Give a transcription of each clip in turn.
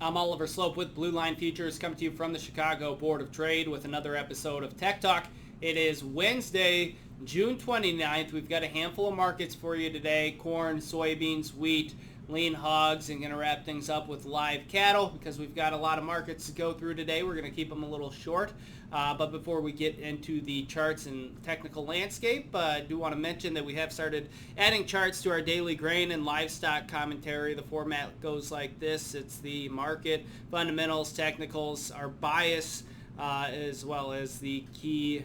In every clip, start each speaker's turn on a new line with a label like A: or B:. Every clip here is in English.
A: I'm Oliver Sloup with Blue Line Futures, coming to you from the Chicago Board of Trade with another episode of Tech Talk. It is Wednesday, June 29th. We've got a handful of markets for you today: corn, soybeans, wheat, lean hogs, and going to wrap things up with live cattle because we've got a lot of markets to go through today. We're going to keep them a little short. But before we get into the charts and technical landscape, I do want to mention that we have started adding charts to our daily grain and livestock commentary. The format goes like this. It's the market, fundamentals, technicals, our bias, as well as the key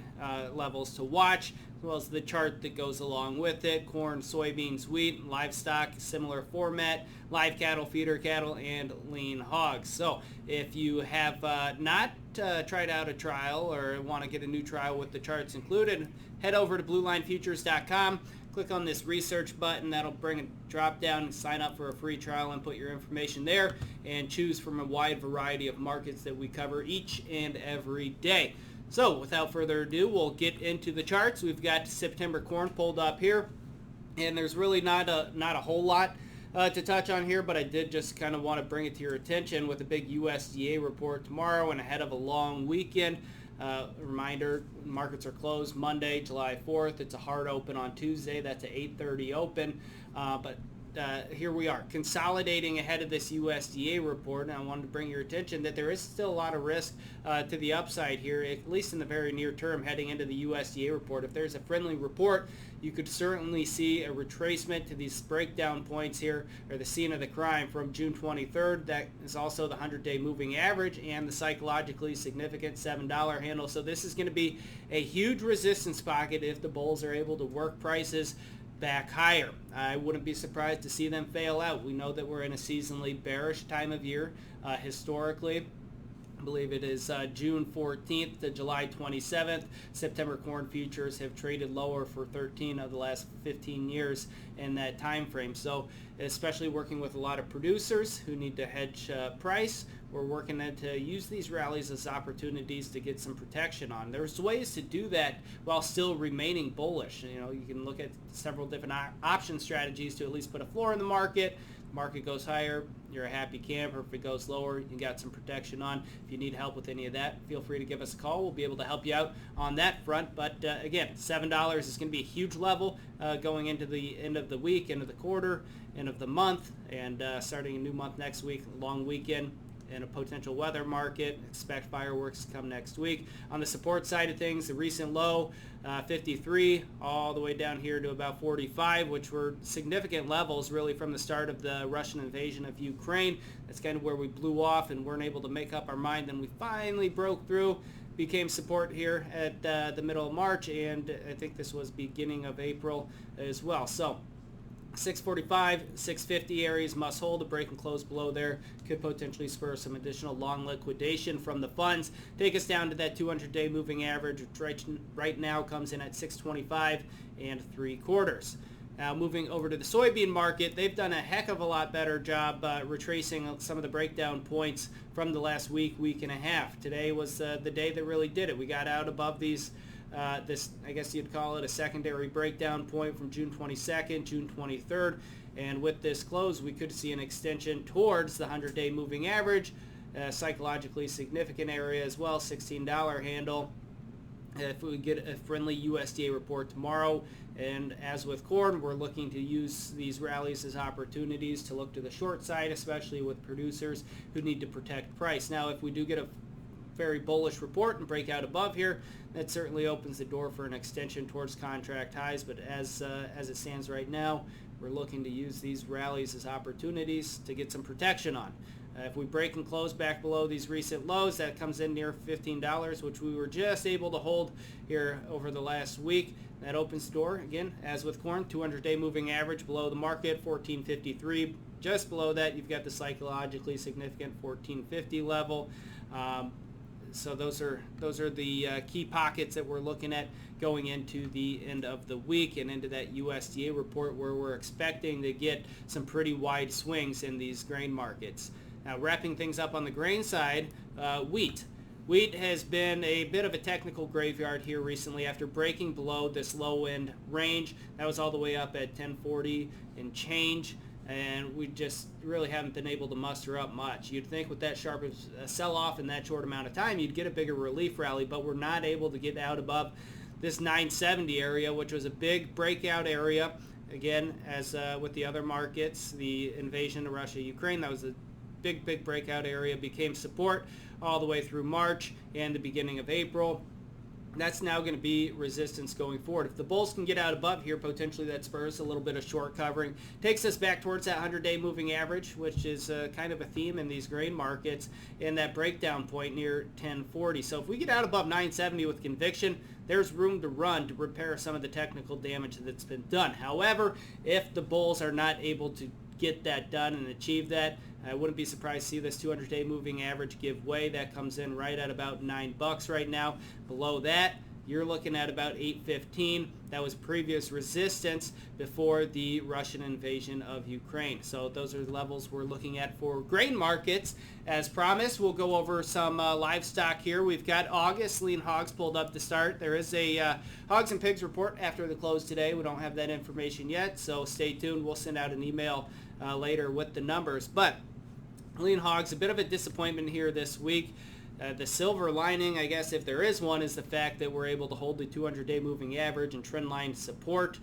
A: levels to watch, as well as the chart that goes along with it: corn, soybeans, wheat, livestock, similar format, live cattle, feeder cattle, and lean hogs. So if you have not tried out a trial or want to get a new trial with the charts included, head over to bluelinefutures.com. Click on this research button. That'll bring a drop down and sign up for a free trial and put your information there and choose from a wide variety of markets that we cover each and every day. So without further ado, we'll get into the charts. We've got September corn pulled up here, and there's really not a whole lot to touch on here, but I did just kind of want to bring it to your attention with a big USDA report tomorrow and ahead of a long weekend. Reminder, markets are closed Monday, July 4th. It's a hard open on Tuesday. That's an 8:30 open. But here we are, consolidating ahead of this USDA report. And I wanted to bring your attention that there is still a lot of risk to the upside here, at least in the very near term, heading into the USDA report. If there's a friendly report, you could certainly see a retracement to these breakdown points here, or the scene of the crime from June 23rd. That is also the 100-day moving average and the psychologically significant $7 handle. So this is going to be a huge resistance pocket if the bulls are able to work prices back higher. I wouldn't be surprised to see them fail out. We know that we're in a seasonally bearish time of year historically. I believe it is June 14th to July 27th. September corn futures have traded lower for 13 of the last 15 years in that time frame. So especially working with a lot of producers who need to hedge price, we're working to use these rallies as opportunities to get some protection on. There's ways to do that while still remaining bullish. You know, you can look at several different option strategies to at least put a floor in the market. Market goes higher, you're a happy camper. If it goes lower, you got some protection on. If you need help with any of that, feel free to give us a call. We'll be able to help you out on that front. But again, $7 is going to be a huge level going into the end of the week, end of the quarter, end of the month, and starting a new month next week, long weekend. In a potential weather market, expect fireworks to come next week. On the support side of things, the recent low, 53, all the way down here to about 45, which were significant levels really from the start of the Russian invasion of Ukraine. That's kind of where we blew off and weren't able to make up our mind. Then we finally broke through, became support here at the middle of March, and I think this was beginning of April as well. So 645, 650 areas must hold. A break and close below there could potentially spur some additional long liquidation from the funds. Take us down to that 200-day moving average, which right now comes in at 625 and 3/4. Now moving over to the soybean market, they've done a heck of a lot better job retracing some of the breakdown points from the last week, week and a half. Today was the day that really did it. We got out above these this, I guess you'd call it a secondary breakdown point from June 22nd, June 23rd, and with this close we could see an extension towards the 100-day moving average, psychologically significant area as well, $16 handle. If we get a friendly USDA report tomorrow, and as with corn, we're looking to use these rallies as opportunities to look to the short side, especially with producers who need to protect price. Now, if we do get a very bullish report and break out above here, that certainly opens the door for an extension towards contract highs. But as it stands right now, we're looking to use these rallies as opportunities to get some protection on. If we break and close back below these recent lows, that comes in near $15, which we were just able to hold here over the last week. That opens the door, again, as with corn, 200-day moving average below the market, 1453. Just below that, you've got the psychologically significant 1450 level. So those are the key pockets that we're looking at going into the end of the week and into that USDA report, where we're expecting to get some pretty wide swings in these grain markets. Now, wrapping things up on the grain side, wheat. Wheat has been a bit of a technical graveyard here recently after breaking below this low end range. That was all the way up at 1040 and change. and we just really haven't been able to muster up much. You'd think with that sharp sell-off in that short amount of time, you'd get a bigger relief rally, but we're not able to get out above this 970 area, which was a big breakout area. Again, as with the other markets, the invasion of Russia, Ukraine, that was a big breakout area, became support all the way through March and the beginning of April. That's now going to be resistance going forward. If the bulls can get out above here, potentially that spurs a little bit of short covering. Takes us back towards that 100-day moving average, which is kind of a theme in these grain markets, and that breakdown point near 1040. So if we get out above 970 with conviction, there's room to run to repair some of the technical damage that's been done. However, if the bulls are not able to get that done and achieve that, I wouldn't be surprised to see this 200-day moving average give way. That comes in right at about $9 right now. Below that, you're looking at about $8.15. That was previous resistance before the Russian invasion of Ukraine. So those are the levels we're looking at for grain markets. As promised, we'll go over some livestock here. We've got August lean hogs pulled up to start. There is a hogs and pigs report after the close today. We don't have that information yet, so stay tuned. We'll send out an email later with the numbers. But lean hogs, a bit of a disappointment here this week. The silver lining, I guess, if there is one, is the fact that we're able to hold the 200-day moving average and trend line support.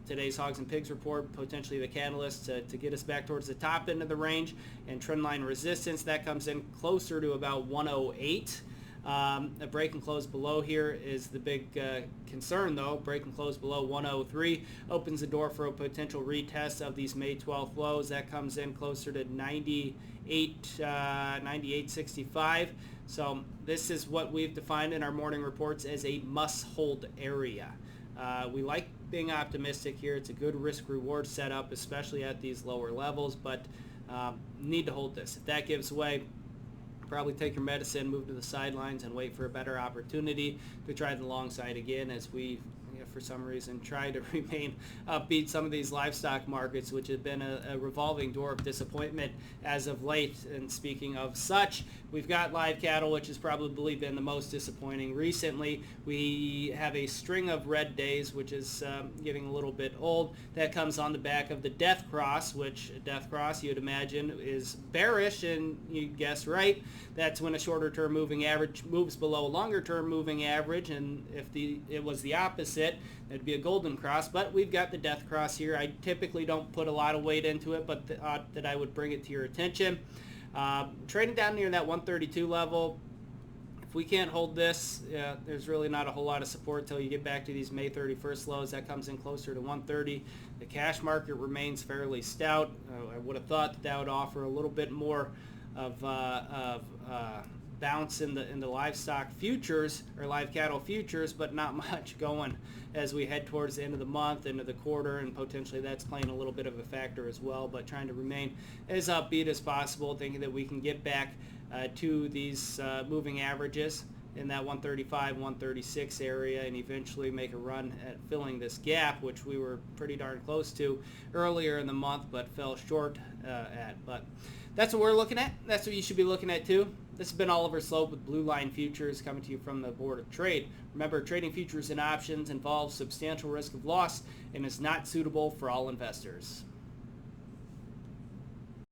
A: Today's hogs and pigs report, potentially the catalyst to get us back towards the top end of the range, and trend line resistance, that comes in closer to about 108. A break and close below here is the big concern, though. Break and close below 103 opens the door for a potential retest of these May 12th lows. That comes in closer to 98.65. So this is what we've defined in our morning reports as a must-hold area. We like being optimistic here. It's a good risk-reward setup, especially at these lower levels, but need to hold this. If that gives way, probably take your medicine, move to the sidelines, and wait for a better opportunity to try the long side again as we, for some reason, try to remain upbeat. Some of these livestock markets, which have been a revolving door of disappointment as of late. And speaking of such, we've got live cattle, which has probably been the most disappointing recently. We have a string of red days, which is getting a little bit old. That comes on the back of the death cross, which death cross, you'd imagine, is bearish, and you guess right. That's when a shorter-term moving average moves below a longer-term moving average, and if it was the opposite, it'd be a golden cross. But we've got the death cross here. I typically don't put a lot of weight into it, but that I would bring it to your attention. Trading down near that 132 level. If we can't hold this, there's really not a whole lot of support until you get back to these May 31st lows. That comes in closer to 130. The cash market remains fairly stout. I would have thought that would offer a little bit more of bounce in the livestock futures or live cattle futures, but not much going as we head towards the end of the month, into the quarter, and potentially that's playing a little bit of a factor as well. But trying to remain as upbeat as possible, thinking that we can get back to these moving averages in that 135, 136 area, and eventually make a run at filling this gap, which we were pretty darn close to earlier in the month, but fell short at. But that's what we're looking at. That's what you should be looking at too. This has been Oliver Sloup with Blue Line Futures, coming to you from the Board of Trade. Remember, trading futures and options involves substantial risk of loss and is not suitable for all investors.